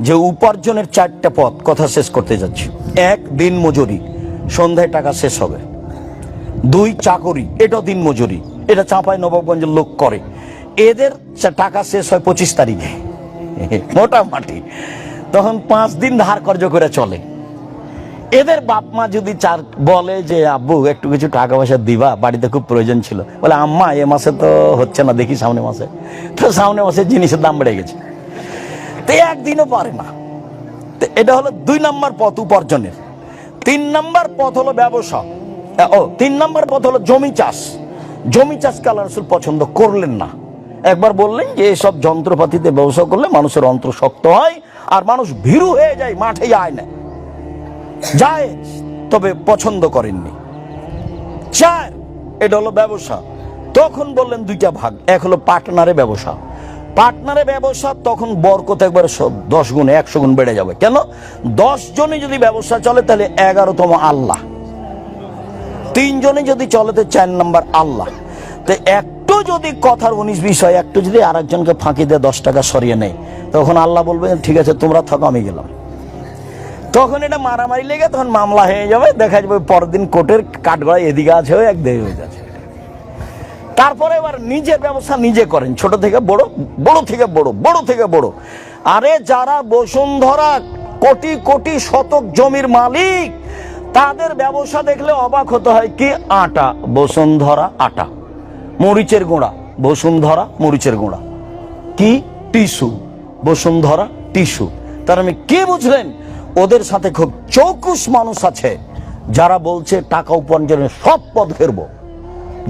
যে উপার্জনের 4টা পথ কথা শেষ করতে যাচ্ছি। 1, দিন মজুরি, সন্ধ্যায় টাকা শেষ হবে। 2, চাকরি, এটাও দিন মজুরি, এটা চাঁপাই নবাবগঞ্জের লোক করে। এদের টাকা শেষ হয় 25 তারিখে মোটামুটি, তখন 5 দিন ধার কর্জ করে চলে। এদের বাপ মা যদি বলে যে আব্বু একটু কিছু টাকা পয়সা দিবা, বাড়িতে খুব প্রয়োজন ছিল, বলে আম্মা এ মাসে তো হচ্ছে না, দেখি সামনে মাসে। তো সামনে মাসে জিনিসের দাম বেড়ে গেছে, তো একদিনও পারে না। তো এটা হলো 2 নম্বর পথ উপার্জনের। 3 নম্বর পথ হলো ব্যবসা। 3 নম্বর পথ হলো জমি চাষ। জমি চাষকে আল্লাহ রাসূল পছন্দ করলেন না। একবার বললেন যে এসব যন্ত্রপাতিতে ব্যবসা করলে মানুষের অন্তর শক্ত হয় আর মানুষ ভীরু হয়ে যায়, মাঠে যায় না, যায়, তবে পছন্দ করেননি। 4, এটা হলো ব্যবসা। তখন বললেন 2টা ভাগ, এক হলো পার্টনারে ব্যবসা। পার্টনারে ব্যবসা তখন বরকত একবার 10 গুণ 100 গুণ বেড়ে যাবে। কেন? 10 জনে যদি ব্যবসা চলে তাহলে 11তম আল্লাহ, 3 জনে যদি চলে তো 4 নম্বর আল্লাহ। তো একটু যদি কথার 19-20 হয়, একটু যদি আরেকজনকে ফাঁকি দিয়ে 10 টাকা সরিয়ে নেয়, তখন আল্লাহ বলবেন ঠিক আছে তোমরা থাকো, আমি গেলাম। তখন এটা মারামারি লেগে তখন মামলা হয়ে যাবে, দেখা যাবে পরের দিন কোর্টের কাঠগড়ায় এদিকে আছে হয়ে একদিকে হয়ে যাচ্ছে। তারপরে এবার নিজের ব্যবসা নিজে করেন, ছোট থেকে বড়, বড় থেকে বড়, বড় থেকে বড়। আরে যারা বসুন্ধরা কোটি কোটি শতক জমির মালিক, তাদের ব্যবসা দেখলে অবাক হতে হয়। কি আটা, বসুন্ধরা আটা, মরিচের গুঁড়া, বসুন্ধরা মরিচের গুঁড়া, কি টিস্যু, বসুন্ধরা টিস্যু। তার মানে কি বুঝলেন? ওদের সাথে খুব চৌকুশ মানুষ আছে যারা বলছে টাকা উপার্জনের সব পথ ঘেরবো,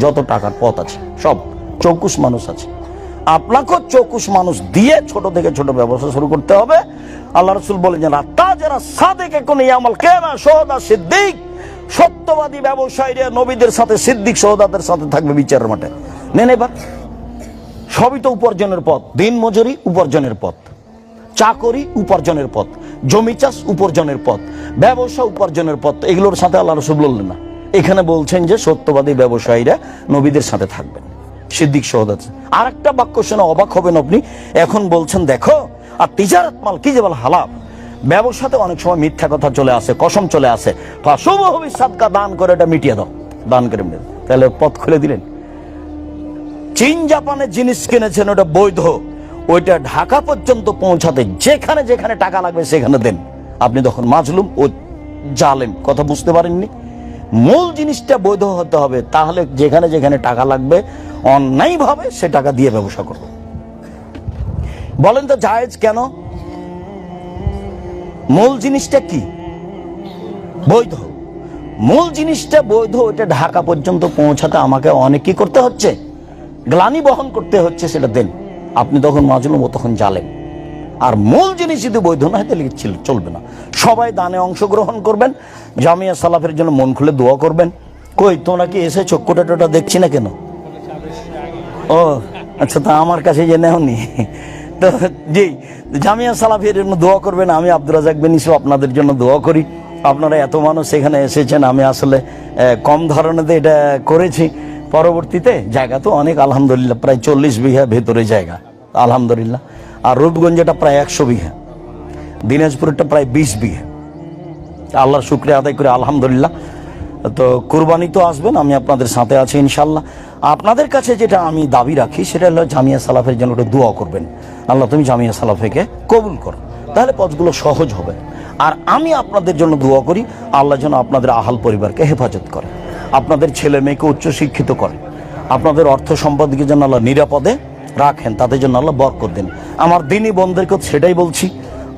যত টাকার পথ আছে সব চৌকুশ মানুষ আছে। আপনাকেও চৌকুশ মানুষ দিয়ে ছোট থেকে ছোট ব্যবসা শুরু করতে হবে। আল্লাহ রাসূল বলেন যে তাজারা সাদেকে কোন ইয়ামাল কেনা সোহদা সিদ্দিক, সত্যবাদী ব্যবসায়ীরা নবীদের সাথে, সিদ্দিক সোহদাদের সাথে থাকবে বিচারের মাঠে। নেন এবার সবই তো উপার্জনের পথ। দিন মজুরি উপার্জনের পথ, চাকরি উপার্জনের পথ, জমি চাষ উপার্জনের পথ, ব্যবসা উপার্জনের পথ। এগুলোর সাথে আল্লাহ রাসূল বললেন না, এখানে বলছেন যে সত্যবাদী ব্যবসায়ীরা নবীদের সাথে থাকবেন, সিদ্দিক সোহদা। আর একটা বাক্য শুনে অবাক হবেন আপনি। এখন বলছেন দেখো, আর তিজারত মাল কি যে বল হালাল, ব্যবসাতে অনেক সময় মিথ্যা কথা চলে আসে, কসম চলে আসে। ফাসুবহু সাদকা, দান করে এটা মিটিয়ে দাও, দান করে। তাহলে পথ খুলে দিলেন। চীন জাপানের জিনিস কিনেছেন, ওটা বৈধ, ওইটা ঢাকা পর্যন্ত পৌঁছাতে যেখানে যেখানে টাকা লাগবে সেখানে দেন। আপনি তখন মাজলুম ও জালেম, কথা বুঝতে পারেননি? মূল জিনিসটা বৈধ হতে হবে, তাহলে যেখানে যেখানে টাকা লাগবে অন্যায়ভাবে সে টাকা দিয়ে ব্যবসা করবে। বলেন তো জায়েজ কেন? মূল জিনিসটা কি? বৈধ। মূল জিনিসটা বৈধ, ওইটা ঢাকা পর্যন্ত পৌঁছাতে আমাকে অনেক কি করতে হচ্ছে, গ্লানি বহন করতে হচ্ছে, সেটা দেন। আপনি তখন মাজলুম, ও তখন জালেম। আর মূল জিনিস যদি বৈধ না হয় তাহলে চলবে না। সবাই দানে অংশগ্রহণ করবেন, জামিয়া সালাফের জন্য মন খুলে দোয়া করবেন। কই তোমরা কি এসেছো? কোটা টোটা দেখছি না কেন? ও আচ্ছা, তা আমার কাছে যে নেওনি তো জি, জামিয়া সালাফের জন্য দোয়া করবেন। আমি আব্দুর রাজ্জাক বিন ইউসুফ আপনাদের জন্য দোয়া করি। আপনারা এত মানুষ এখানে এসেছেন, আমি আসলে কম ধরনের এটা করেছি। পরবর্তীতে জায়গা তো অনেক, আলহামদুলিল্লাহ, প্রায় 40 বিঘা ভেতরে জায়গা, আলহামদুলিল্লাহ। আর রূপগঞ্জটা প্রায় 100 বিঘা, দিনাজপুরটা প্রায় 20 বিঘা। আল্লাহর শুকরিয়া আদায় করে আলহামদুলিল্লাহ। তো কুরবানি তো আসবেন, আমি আপনাদের সাথে আছি ইনশাল্লাহ। আপনাদের কাছে যেটা আমি দাবি রাখি সেটা হলো জামিয়া সালাফের জন্য একটু দোয়া করবেন। আল্লাহ তুমি জামিয়া সালাফেকে কবুল করো, তাহলে পথগুলো সহজ হবে। আর আমি আপনাদের জন্য দোয়া করি, আল্লাহ যেন আপনাদের আহাল পরিবারকে হেফাজত করে, আপনাদের ছেলে মেয়েকে উচ্চশিক্ষিত করে, আপনাদের অর্থ সম্পদকে যেন আল্লাহ নিরাপদে রাখেন, তাদের জন্য আল্লাহ বরকত দেন। আমার দিনী বোনদেরকে সেটাই বলছি,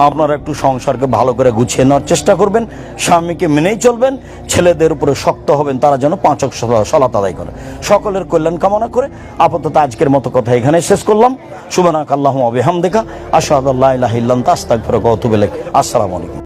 আপনারা একটু সংসারকে ভালো করে গুছিয়ে নেওয়ার চেষ্টা করবেন, স্বামীকে মেনেই চলবেন, ছেলেদের উপরে শক্ত হবেন, তারা যেন 5 ওয়াক্ত সালাত আদায় করে। সকলের কল্যাণ কামনা করে আপাতত আজকের মতো কথা এখানে শেষ করলাম। সুবহানাকাল্লাহুম্মা ওয়া বিহামদিকা, আশহাদু আল্লা ইলাহা ইল্লা আনতা, আস্তাগফিরুকা ওয়া আতুবু ইলাইক। আসসালামু আলাইকুম।